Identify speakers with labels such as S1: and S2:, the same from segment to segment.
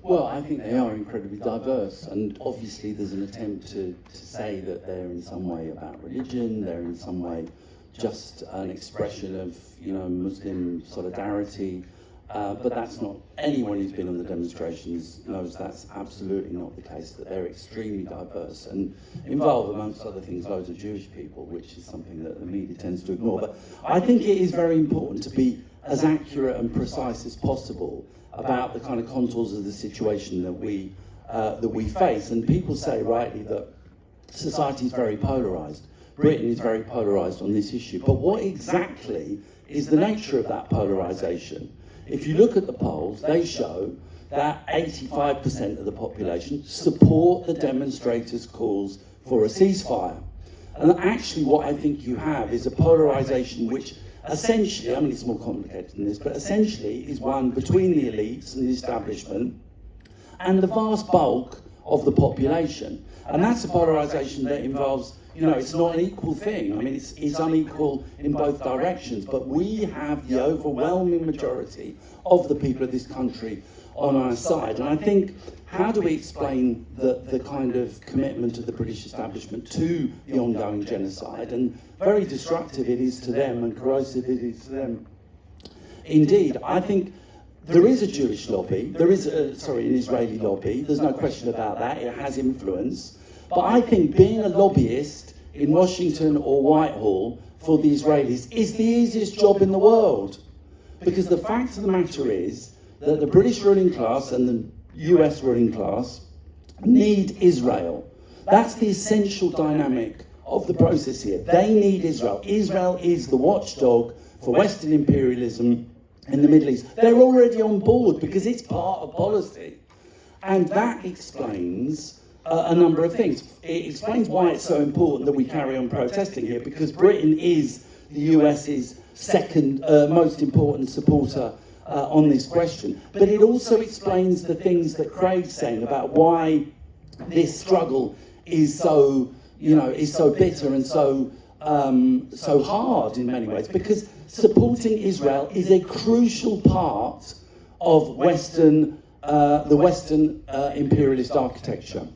S1: Well, I think they are incredibly diverse, and obviously there's an attempt to say that they're in some way about religion, they're in some way just an expression of, Muslim solidarity, but that's not, anyone who's been on the demonstrations knows that's absolutely not the case, that they're extremely diverse and involve, amongst other things, loads of Jewish people, which is something that the media tends to ignore. But I think it is very important to be as accurate and precise as possible about the kind of contours of the situation that we face. And people say rightly that society is very polarised. Britain is very polarised on this issue. But what exactly is the nature of that polarisation? If you look at the polls, they show that 85% of the population support the demonstrators' calls for a ceasefire. And actually what I think you have is a polarisation which essentially, I mean it's more complicated than this, but essentially is one between the elites and the establishment and the vast bulk of the population. And that's a polarisation that involves, it's not an equal thing. I mean, it's unequal in both directions, but we have the overwhelming majority of the people of this country on our side. And I think, how do we explain the kind of commitment of the British establishment to the ongoing genocide, and very destructive it is to them and corrosive it is to them? Indeed, I think there is a Jewish lobby, there is an Israeli lobby, there's no question about that, it has influence. But I think being a lobbyist in Washington or Whitehall for the Israelis is the easiest job in the world. Because the fact of the matter is that the British ruling class and the US ruling class need Israel. That's the essential dynamic of the process here. They need Israel. Israel is the watchdog for Western imperialism in the Middle East. They're already on board because it's part of policy. And that explains a number of things. It explains why it's so important that we carry on protesting here, because Britain is the US's second most important supporter on this question. But it also explains the things that Craig's saying about why this struggle is so, is so bitter and so hard in many ways. Because supporting Israel is a crucial part of the Western imperialist architecture.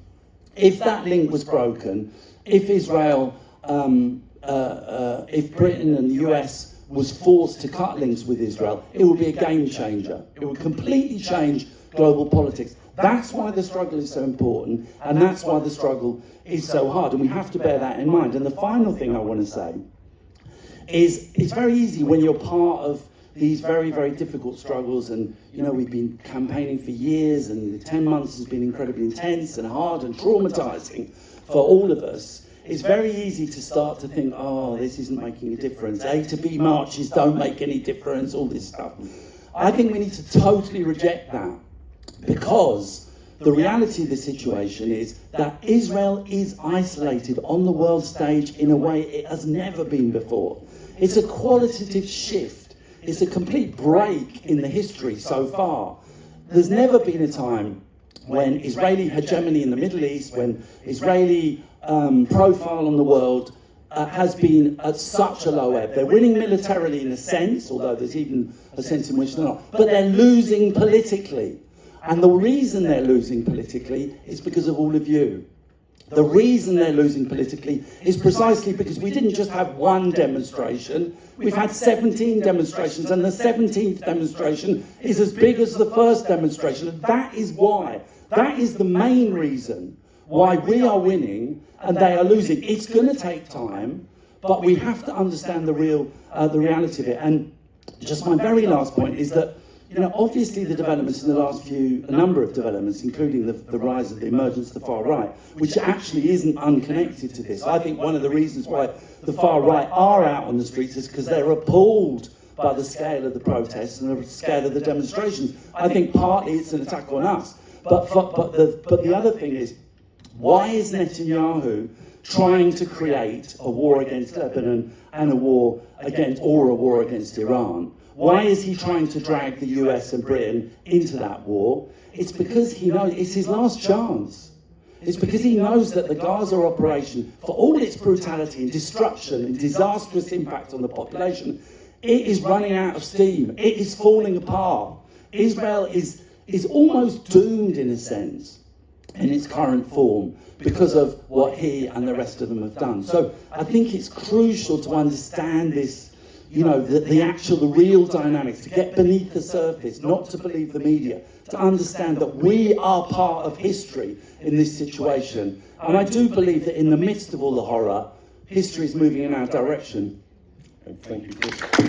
S1: If that link was broken, if Israel, if Britain and the US was forced to cut links with Israel, it would be a game changer. It would completely change global politics. That's why the struggle is so important, and that's why the struggle is so hard, and we have to bear that in mind. And the final thing I want to say is it's very easy when you're part of these very, very difficult struggles, and we've been campaigning for years, and the 10 months has been incredibly intense and hard and traumatizing for all of us. It's very easy to start to think, oh, this isn't making a difference. A to B marches don't make any difference, all this stuff. I think we need to totally reject that, because the reality of the situation is that Israel is isolated on the world stage in a way it has never been before. It's a qualitative shift. It's a complete break in the history so far. There's never been a time when Israeli hegemony in the Middle East, when Israeli profile on the world has been at such a low ebb. They're winning militarily in a sense, although there's even a sense in which they're not, but they're losing politically. And the reason they're losing politically is because of all of you. The reason they're losing politically is precisely because we didn't just have one demonstration, we've had 17 demonstrations, and the 17th demonstration is as big as the first demonstration. And that is why, that is the main reason why we are winning and they are losing. It's going to take time, but we have to understand the reality of it. And just my very last point is that, obviously the developments in the last a number of developments, including the rise of the emergence of the far right, which actually isn't unconnected to this. I think one of the reasons why the far right are out on the streets is because they're appalled by the scale of the protests and the scale of the demonstrations. I think partly it's an attack on us. But the other thing is, why is Netanyahu trying to create a war against Lebanon and a war against Iran? Why is he trying to drag the US and Britain into that war? It's because he knows it's his last chance. It's because he knows that the Gaza operation, for all its brutality and destruction and disastrous impact on the population, it is running out of steam. It is falling apart. Israel is is almost doomed in a sense in its current form because of what he and the rest of them have done. So I think it's crucial to understand this, you know, the real dynamics, to get beneath the surface, not to believe the media, to understand that we are part of history in this situation. And I do believe that in the midst of all the horror, history is moving in our direction.
S2: Thank you, Chris.